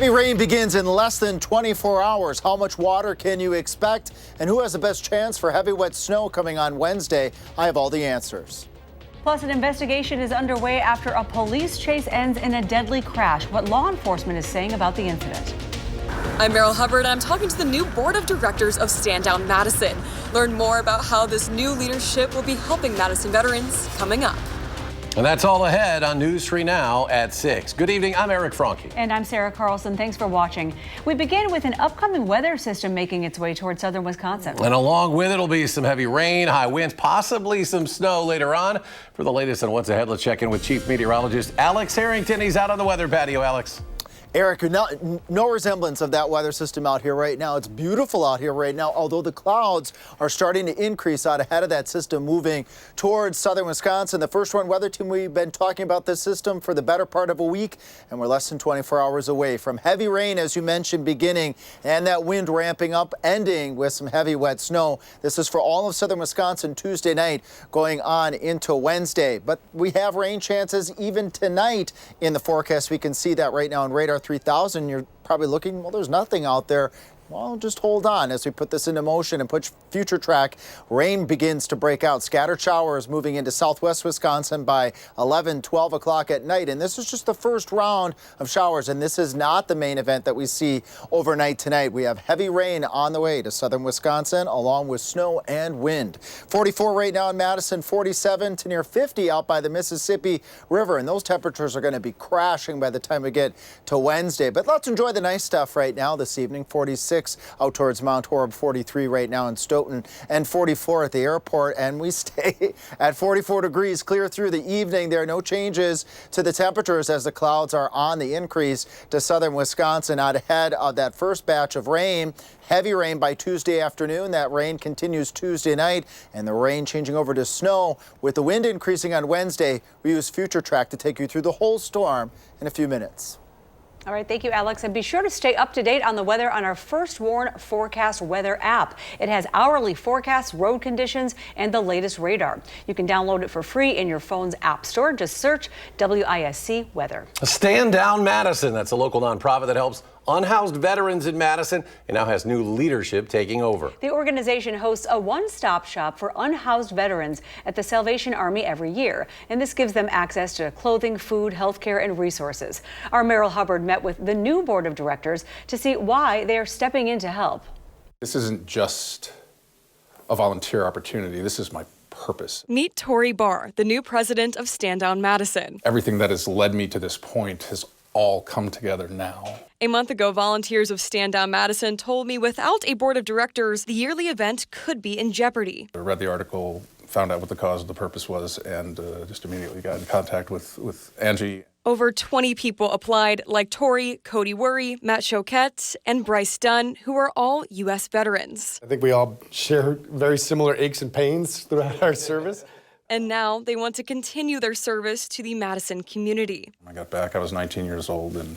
Heavy rain begins in less than 24 hours. How much water can you expect? And who has the best chance for heavy wet snow coming on Wednesday? I have all the answers. Plus, an investigation is underway after a police chase ends in a deadly crash. What law enforcement is saying about the incident. I'm Meryl Hubbard, and I'm talking to the new board of directors of Stand Down Madison. Learn more about how this new leadership will be helping Madison veterans coming up. And that's all ahead on News 3 Now at 6. Good evening, I'm Eric Franke. And I'm Sarah Carlson. Thanks for watching. We begin with an upcoming weather system making its way toward southern Wisconsin. And along with it will be some heavy rain, high winds, possibly some snow later on. For the latest on what's ahead, let's check in with Chief Meteorologist Alex Harrington. He's out on the weather patio. Alex. Eric, no resemblance of that weather system out here right now. It's beautiful out here right now, although the clouds are starting to increase out ahead of that system moving towards southern Wisconsin. The First One Weather Team, we've been talking about this system for the better part of a week, and we're less than 24 hours away from heavy rain, as you mentioned, beginning, and that wind ramping up, ending with some heavy wet snow. This is for all of southern Wisconsin Tuesday night going on into Wednesday. But we have rain chances even tonight in the forecast. We can see that right now in radar 3000. You're probably looking, well, there's nothing out there. Well, just hold on as we put this into motion and put future track. Rain begins to break out. Scattered showers moving into southwest Wisconsin by 11, 12 o'clock at night. And this is just the first round of showers. And this is not the main event that we see overnight tonight. We have heavy rain on the way to southern Wisconsin, along with snow and wind. 44 right now in Madison, 47 to near 50 out by the Mississippi River. And those temperatures are going to be crashing by the time we get to Wednesday. But let's enjoy the nice stuff right now this evening. 46 out towards Mount Horeb, 43 right now in Stoughton, and 44 at the airport. And we stay at 44 degrees clear through the evening. There are no changes to the temperatures as the clouds are on the increase to southern Wisconsin out ahead of that first batch of rain. Heavy rain by Tuesday afternoon. That rain continues Tuesday night, and the rain changing over to snow with the wind increasing on Wednesday. We use Future Track to take you through the whole storm in a few minutes. All right, thank you, Alex. And be sure to stay up to date on the weather on our First Warn Forecast Weather app. It has hourly forecasts, road conditions, and the latest radar. You can download it for free in your phone's app store. Just search WISC Weather. Stand Down Madison. That's a local nonprofit that helps unhoused veterans in Madison and now has new leadership taking over. The organization hosts a one-stop shop for unhoused veterans at the Salvation Army every year, and this gives them access to clothing, food, health care, and resources. Our Meryl Hubbard met with the new board of directors to see why they are stepping in to help. This isn't just a volunteer opportunity. This is my purpose. Meet Tori Barr, the new president of Stand Down Madison. Everything that has led me to this point has all come together now. A month ago, volunteers of Stand Down Madison told me without a board of directors, the yearly event could be in jeopardy. I read the article, found out what the cause of the purpose was, and just immediately got in contact with Angie. Over 20 people applied, like Tori, Cody Worry, Matt Choquette, and Bryce Dunn, who are all U.S. veterans. I think we all share very similar aches and pains throughout our service. And now they want to continue their service to the Madison community. When I got back, I was 19 years old, and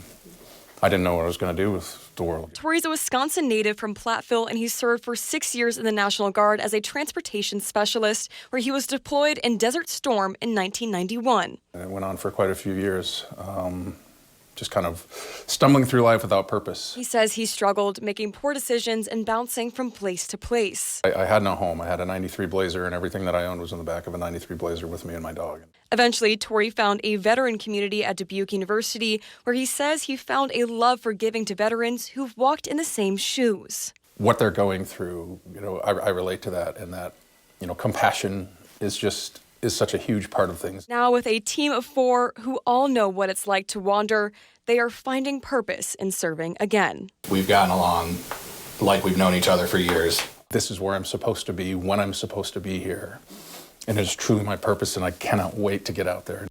I didn't know what I was going to do with the world. Tori's a Wisconsin native from Platteville, and he served for 6 years in the National Guard as a transportation specialist, where he was deployed in Desert Storm in 1991. And it went on for quite a few years, just kind of stumbling through life without purpose. He says he struggled making poor decisions and bouncing from place to place. I had no home. I had a 93 Blazer, and everything that I owned was in the back of a 93 Blazer with me and my dog. Eventually, Tori found a veteran community at Dubuque University, where he says he found a love for giving to veterans who've walked in the same shoes. What they're going through, I relate to that, and that, compassion is such a huge part of things. Now, with a team of 4 who all know what it's like to wander, they are finding purpose in serving again. We've gotten along like we've known each other for years. This is where I'm supposed to be, when I'm supposed to be here. And it's truly my purpose, and I cannot wait to get out there.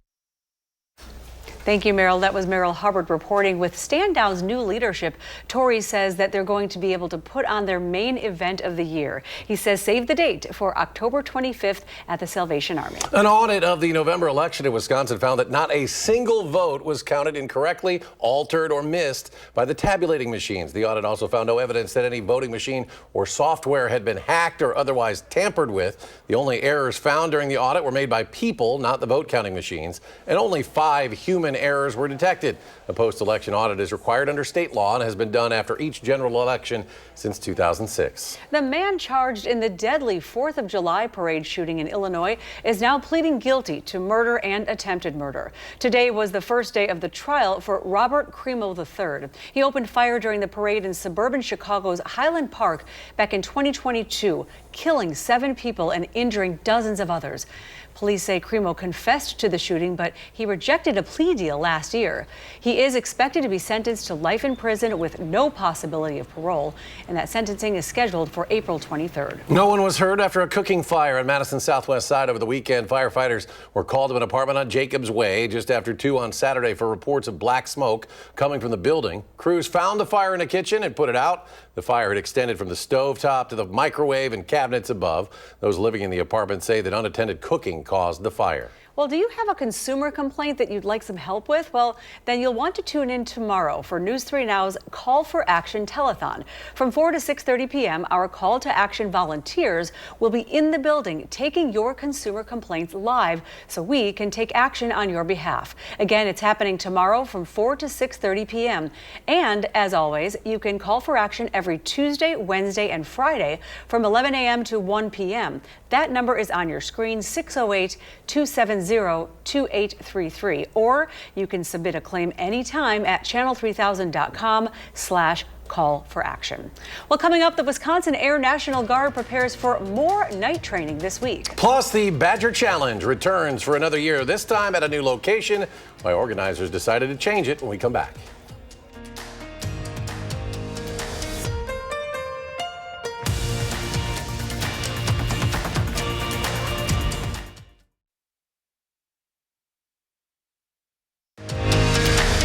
Thank you, Meryl. That was Meryl Hubbard reporting. With Stand Down's new leadership, Tori says that they're going to be able to put on their main event of the year. He says save the date for October 25th at the Salvation Army. An audit of the November election in Wisconsin found that not a single vote was counted incorrectly, altered, or missed by the tabulating machines. The audit also found no evidence that any voting machine or software had been hacked or otherwise tampered with. The only errors found during the audit were made by people, not the vote counting machines, and only 5 human when errors were detected. A post-election audit is required under state law and has been done after each general election since 2006. The man charged in the deadly 4th of July parade shooting in Illinois is now pleading guilty to murder and attempted murder. Today was the first day of the trial for Robert Cremo III. He opened fire during the parade in suburban Chicago's Highland Park back in 2022, killing 7 people and injuring dozens of others. Police say Cremo confessed to the shooting, but he rejected a plea deal last year. He is expected to be sentenced to life in prison with no possibility of parole, and that sentencing is scheduled for April 23rd. No one was hurt after a cooking fire on Madison's southwest side over the weekend. Firefighters were called to an apartment on Jacobs Way just after 2 on Saturday for reports of black smoke coming from the building. Crews found the fire in a kitchen and put it out. The fire had extended from the stovetop to the microwave and cabinets above. Those living in the apartment say that unattended cooking caused the fire. Well, do you have a consumer complaint that you'd like some help with? Well, then you'll want to tune in tomorrow for News 3 Now's Call for Action Telethon. From 4 to 6:30 p.m., our Call to Action volunteers will be in the building taking your consumer complaints live so we can take action on your behalf. Again, it's happening tomorrow from 4 to 6:30 p.m. And as always, you can call for action every Tuesday, Wednesday, and Friday from 11 a.m. to 1 p.m. That number is on your screen, 608-270-2833. Or you can submit a claim anytime at channel3000.com/call for action. Well, coming up, the Wisconsin Air National Guard prepares for more night training this week. Plus, the Badger Challenge returns for another year, this time at a new location. Why organizers decided to change it when we come back.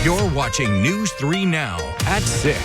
You're watching News 3 Now at 6.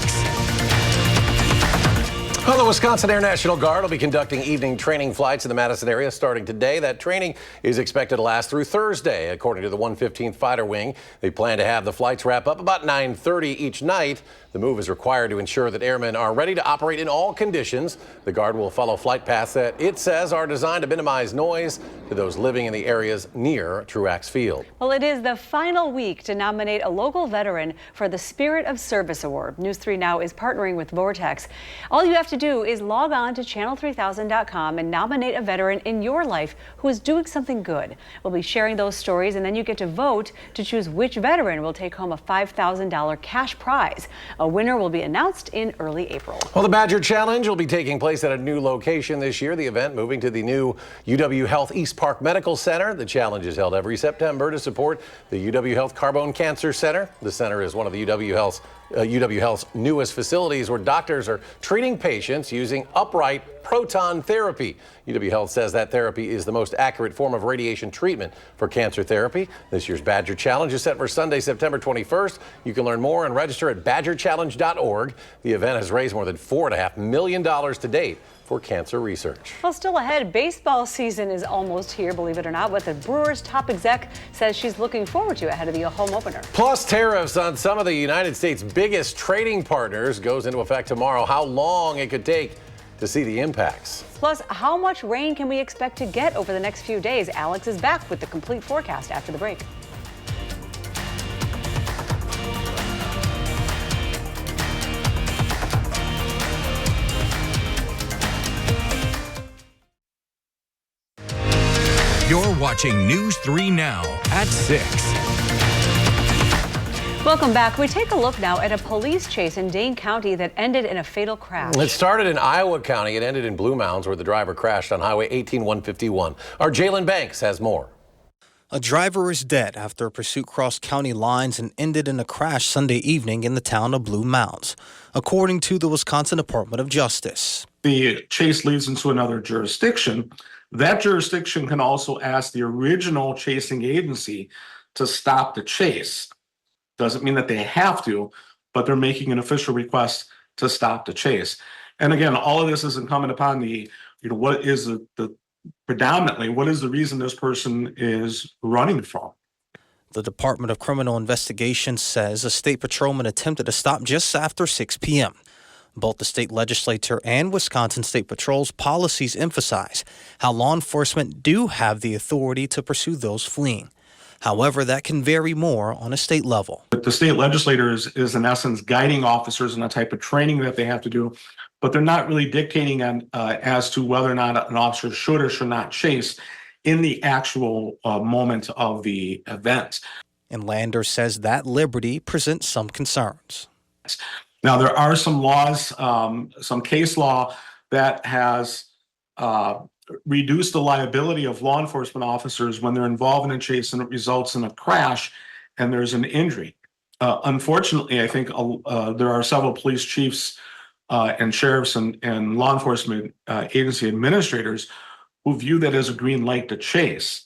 Well, the Wisconsin Air National Guard will be conducting evening training flights in the Madison area starting today. That training is expected to last through Thursday, according to the 115th Fighter Wing. They plan to have the flights wrap up about 9:30 each night. The move is required to ensure that airmen are ready to operate in all conditions. The Guard will follow flight paths that it says are designed to minimize noise to those living in the areas near Truax Field. Well, it is the final week to nominate a local veteran for the Spirit of Service Award. News 3 Now is partnering with Vortex. All you have to do is log on to channel3000.com and nominate a veteran in your life who is doing something good. We'll be sharing those stories, and then you get to vote to choose which veteran will take home a $5,000 cash prize. A winner will be announced in early April. Well, the Badger Challenge will be taking place at a new location this year. The event moving to the new UW Health East Park Medical Center. The challenge is held every September to support the UW Health Carbone Cancer Center. The center is one of the UW Health's newest facilities where doctors are treating patients using upright proton therapy. UW Health says that therapy is the most accurate form of radiation treatment for cancer therapy. This year's Badger Challenge is set for Sunday, September 21st. You can learn more and register at badgerchallenge.org. The event has raised more than $4.5 million to date for cancer research. Well, still ahead, baseball season is almost here, believe it or not, what the Brewers top exec says she's looking forward to ahead of the home opener. Plus, tariffs on some of the United States' biggest trading partners goes into effect tomorrow. How long it could take to see the impacts. Plus, how much rain can we expect to get over the next few days? Alex is back with the complete forecast after the break. You're watching News 3 Now at 6. Welcome back. We take a look now at a police chase in Dane County that ended in a fatal crash. It started in Iowa County. It ended in Blue Mounds, where the driver crashed on Highway 18151. Our Jalen Banks has more. A driver is dead after a pursuit crossed county lines and ended in a crash Sunday evening in the town of Blue Mounds, according to the Wisconsin Department of Justice. The chase leads into another jurisdiction. That jurisdiction can also ask the original chasing agency to stop the chase. Doesn't mean that they have to, but they're making an official request to stop the chase. And again, all of this is incumbent upon the, what is the predominantly, what is the reason this person is running from? The Department of Criminal Investigation says a state patrolman attempted to stop just after 6 p.m. Both the state legislature and Wisconsin State Patrol's policies emphasize how law enforcement do have the authority to pursue those fleeing. However, that can vary more on a state level. The state legislator is in essence guiding officers in the type of training that they have to do, but they're not really dictating on as to whether or not an officer should or should not chase in the actual moment of the event. And Lander says that liberty presents some concerns. Now, there are some laws, some case law that has reduced the liability of law enforcement officers when they're involved in a chase and it results in a crash and there's an injury. Unfortunately, I think there are several police chiefs and sheriffs and law enforcement agency administrators who view that as a green light to chase.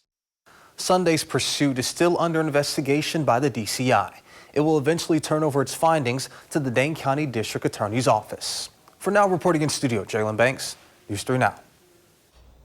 Sunday's pursuit is still under investigation by the DCI. It will eventually turn over its findings to the Dane County District Attorney's Office. For now, reporting in studio, Jalen Banks, News 3 Now.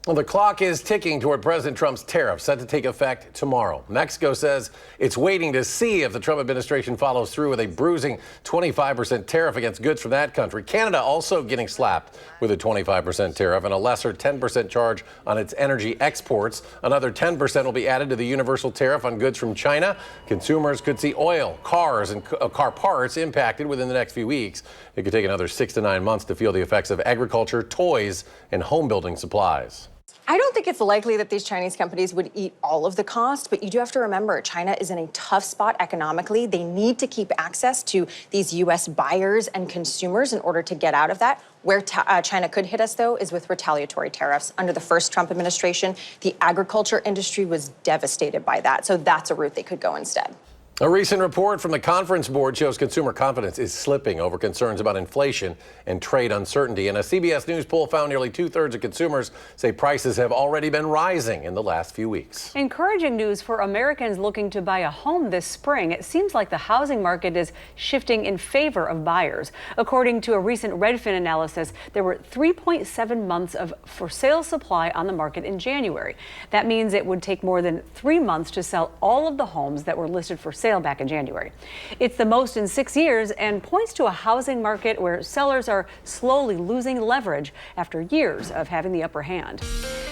Well, the clock is ticking toward President Trump's tariffs set to take effect tomorrow. Mexico says it's waiting to see if the Trump administration follows through with a bruising 25% tariff against goods from that country. Canada also getting slapped with a 25% tariff and a lesser 10% charge on its energy exports. Another 10% will be added to the universal tariff on goods from China. Consumers could see oil, cars, and car parts impacted within the next few weeks. It could take another 6 to 9 months to feel the effects of agriculture, toys, and home building supplies. I don't think it's likely that these Chinese companies would eat all of the cost, but you do have to remember China is in a tough spot economically. They need to keep access to these U.S. buyers and consumers in order to get out of that. Where China could hit us, though, is with retaliatory tariffs. Under the first Trump administration, the agriculture industry was devastated by that, so that's a route they could go instead. A recent report from the Conference Board shows consumer confidence is slipping over concerns about inflation and trade uncertainty. And a CBS News poll found nearly 2/3 of consumers say prices have already been rising in the last few weeks. Encouraging news for Americans looking to buy a home this spring. It seems like the housing market is shifting in favor of buyers. According to a recent Redfin analysis, there were 3.7 months of for sale supply on the market in January. That means it would take more than 3 months to sell all of the homes that were listed for sale back in January. It's the most in 6 years and points to a housing market where sellers are slowly losing leverage after years of having the upper hand.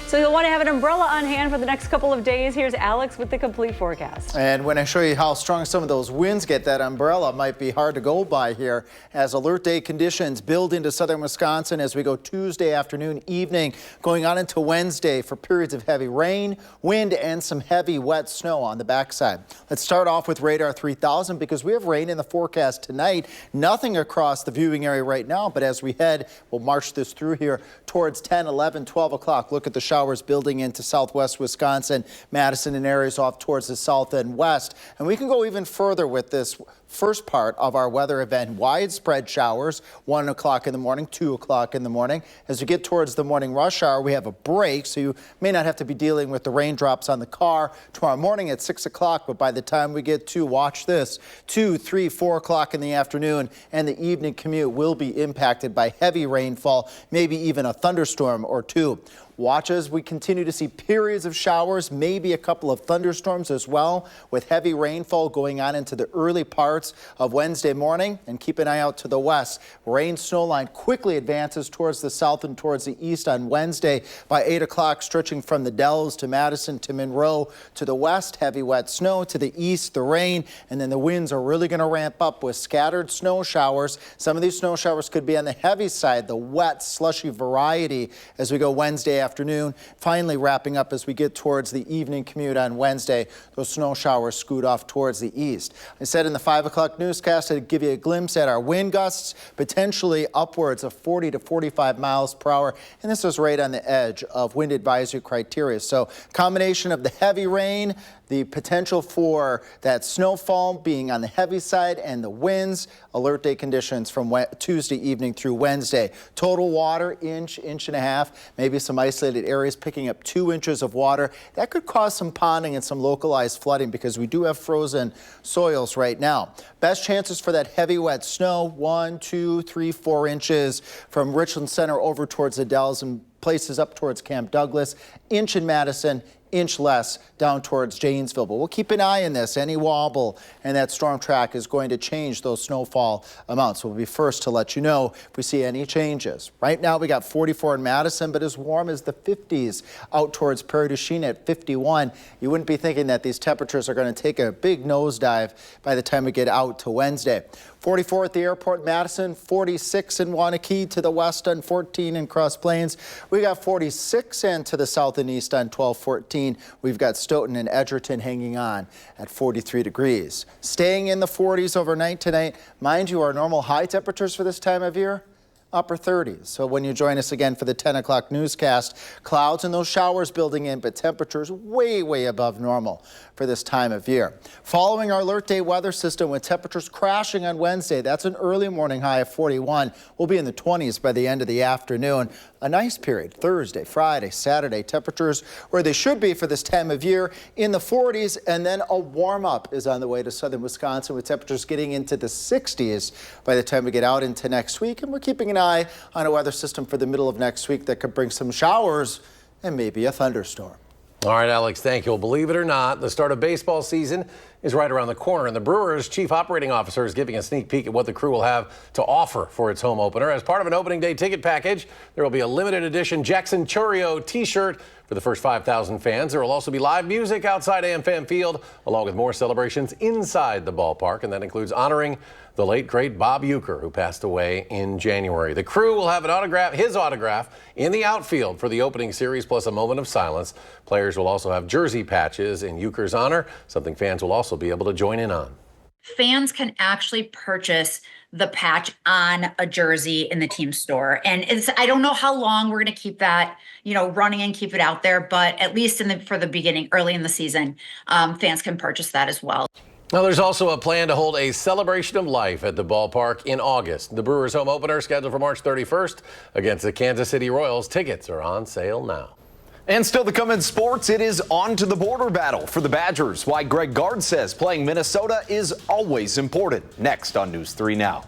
So you'll want to have an umbrella on hand for the next couple of days. Here's Alex with the complete forecast. And when I show you how strong some of those winds get, that umbrella might be hard to go by here as alert day conditions build into southern Wisconsin as we go Tuesday afternoon, evening, going on into Wednesday for periods of heavy rain, wind, and some heavy wet snow on the backside. Let's start off with radar 3000 because we have rain in the forecast tonight. Nothing across the viewing area right now, but as we head, we'll march this through here towards 10, 11, 12 o'clock. Look at the showers building into southwest Wisconsin, Madison, and areas off towards the south and west. And we can go even further with this first part of our weather event. Widespread showers, 1 o'clock in the morning, 2 o'clock in the morning. As we get towards the morning rush hour, we have a break, so you may not have to be dealing with the raindrops on the car tomorrow morning at 6 o'clock, but by the time we get to, watch this, 2, 3, 4 o'clock in the afternoon, and the evening commute will be impacted by heavy rainfall, maybe even a thunderstorm or two. Watch as we continue to see periods of showers, maybe a couple of thunderstorms as well, with heavy rainfall going on into the early parts of Wednesday morning. And keep an eye out to the west. Rain snow line quickly advances towards the south and towards the east on Wednesday by 8 o'clock, stretching from the Dells to Madison to Monroe. To the west, heavy wet snow. To the east, the rain. And then the winds are really going to ramp up with scattered snow showers. Some of these snow showers could be on the heavy side, the wet, slushy variety as we go Wednesday afternoon. Finally wrapping up as we get towards the evening commute on Wednesday. Those snow showers scoot off towards the east. I said in the 5 o'clock newscast I'd give you a glimpse at our wind gusts, potentially upwards of 40 to 45 miles per hour. And this is right on the edge of wind advisory criteria. So combination of the heavy rain, the potential for that snowfall being on the heavy side, and the winds, alert day conditions from Tuesday evening through Wednesday. Total water, inch, inch and a half, maybe some isolated areas picking up 2 inches of water. That could cause some ponding and some localized flooding because we do have frozen soils right now. Best chances for that heavy wet snow, 1, 2, 3, 4 inches from Richland Center over towards the Dells and places up towards Camp Douglas, inch in Madison, inch less down towards Janesville. But we'll keep an eye on this. Any wobble and that storm track is going to change those snowfall amounts. We'll be first to let you know if we see any changes. Right now we got 44 in Madison, but as warm as the 50s out towards Prairie du Chien at 51. You wouldn't be thinking that these temperatures are going to take a big nosedive by the time we get out to Wednesday. 44 at the airport, Madison, 46 in Waunakee to the west on 14 in Cross Plains. We got 46 and to the south and east on 12-14. We've got Stoughton and Edgerton hanging on at 43 degrees. Staying in the 40s overnight tonight. Mind you, our normal high temperatures for this time of year, upper 30s. So when you join us again for the 10 o'clock newscast, clouds and those showers building in, but temperatures way, way above normal for this time of year. Following our alert day weather system with temperatures crashing on Wednesday, that's an early morning high of 41. We'll be in the 20s by the end of the afternoon. A nice period Thursday, Friday, Saturday. Temperatures where they should be for this time of year in the 40s, and then a warm up is on the way to southern Wisconsin with temperatures getting into the 60s by the time we get out into next week. And we're keeping an eye on a weather system for the middle of next week that could bring some showers and maybe a thunderstorm. All right, Alex, thank you. Well, believe it or not, the start of baseball season is right around the corner, and the Brewers' chief operating officer is giving a sneak peek at what the Crew will have to offer for its home opener. As part of an opening day ticket package, there will be a limited edition Jackson Churio t-shirt for the first 5,000 fans. There will also be live music outside AmFam Field, along with more celebrations inside the ballpark, and that includes honoring the late, great Bob Uecker, who passed away in January. The Crew will have his autograph in the outfield for the opening series, plus a moment of silence. Players will also have jersey patches in Uecker's honor, something fans will also be able to join in on. Fans can actually purchase the patch on a jersey in the team store. And I don't know how long we're going to keep that, running and keep it out there, but at least for the beginning, early in the season, fans can purchase that as well. Now, there's also a plan to hold a celebration of life at the ballpark in August. The Brewers' home opener scheduled for March 31st against the Kansas City Royals. Tickets are on sale now. And still to come in sports, it is on to the border battle for the Badgers. Why Greg Gard says playing Minnesota is always important. Next on News 3 Now.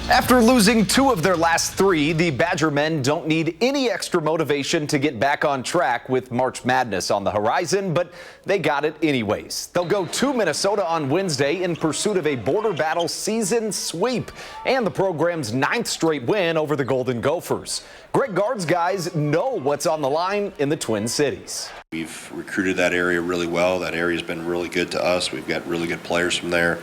After losing 2 of their last 3, the Badger men don't need any extra motivation to get back on track with March Madness on the horizon, but they got it anyways. They'll go to Minnesota on Wednesday in pursuit of a border battle season sweep and the program's 9th straight win over the Golden Gophers. Greg Gard's guys know what's on the line in the Twin Cities. We've recruited that area really well. That area's been really good to us. We've got really good players from there.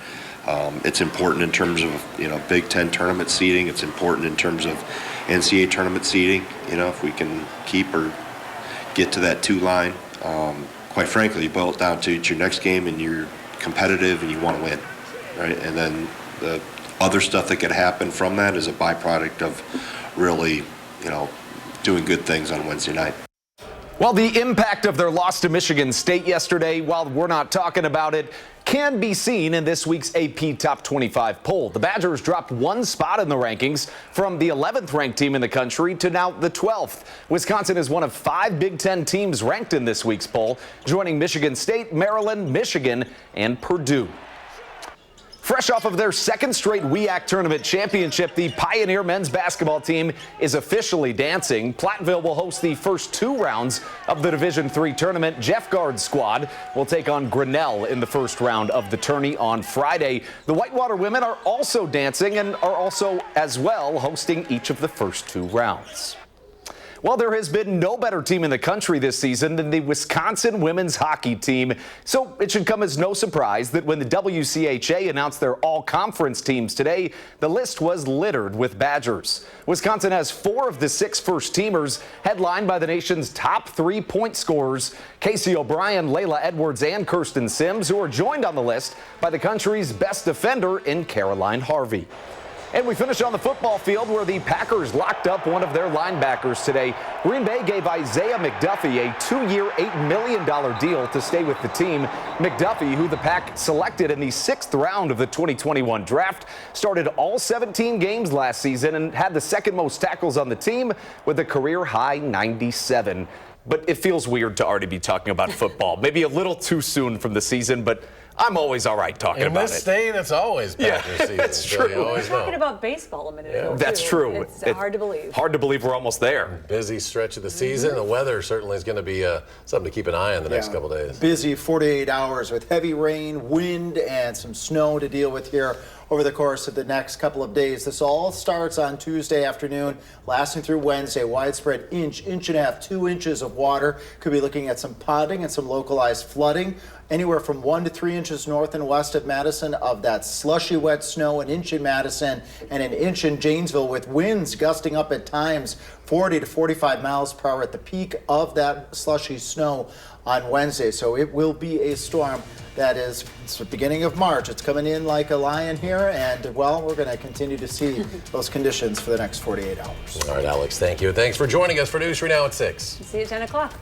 It's important in terms of, Big Ten tournament seeding. It's important in terms of NCAA tournament seeding. If we can keep or get to that 2 line, quite frankly, you boil it down to it's your next game and you're competitive and you want to win, right? And then the other stuff that could happen from that is a byproduct of really, doing good things on Wednesday night. Well, the impact of their loss to Michigan State yesterday, while we're not talking about it, can be seen in this week's AP Top 25 poll. The Badgers dropped 1 spot in the rankings from the 11th ranked team in the country to now the 12th. Wisconsin is one of 5 Big Ten teams ranked in this week's poll, joining Michigan State, Maryland, Michigan, and Purdue. Fresh off of their 2nd straight WIAC tournament championship, the Pioneer men's basketball team is officially dancing. Platteville will host the first 2 rounds of the Division III tournament. Jeff Gard's squad will take on Grinnell in the first round of the tourney on Friday. The Whitewater women are also dancing and are also as well hosting each of the first 2 rounds. Well, there has been no better team in the country this season than the Wisconsin women's hockey team. So it should come as no surprise that when the WCHA announced their all-conference teams today, the list was littered with Badgers. Wisconsin has 4 of the 6 first-teamers, headlined by the nation's top 3-point scorers, Casey O'Brien, Layla Edwards, and Kirsten Sims, who are joined on the list by the country's best defender in Caroline Harvey. And we finish on the football field where the Packers locked up one of their linebackers today. Green Bay gave Isaiah McDuffie a 2-year, $8 million deal to stay with the team. McDuffie, who the Pack selected in the 6th round of the 2021 draft, started all 17 games last season and had the 2nd most tackles on the team with a career-high 97. but it feels weird to already be talking about football. Maybe a little too soon from the season, but I'm always all right talking about it. In this state, it's always Packers season. That's so true. you We were always know. talking about baseball a minute ago. That's too. true. It's hard to believe. Hard to believe we're almost there. Busy stretch of the season. The weather certainly is going to be something to keep an eye on the next couple days. Busy 48 hours with heavy rain, wind, and some snow to deal with here over the course of the next couple of days. This all starts on Tuesday afternoon, lasting through Wednesday. Widespread inch and a half, 2 inches of water. Could be looking at some ponding and some localized flooding. Anywhere from 1 to 3 inches north and west of Madison of that slushy wet snow, an inch in Madison and an inch in Janesville, with winds gusting up at times 40 to 45 miles per hour at the peak of that slushy snow on Wednesday. So it will be a storm that is, it's the beginning of March. It's coming in like a lion here, and well, we're going to continue to see those conditions for the next 48 hours. All right, Alex, thank you. Thanks for joining us for News 3 Now at 6. See you at 10 o'clock.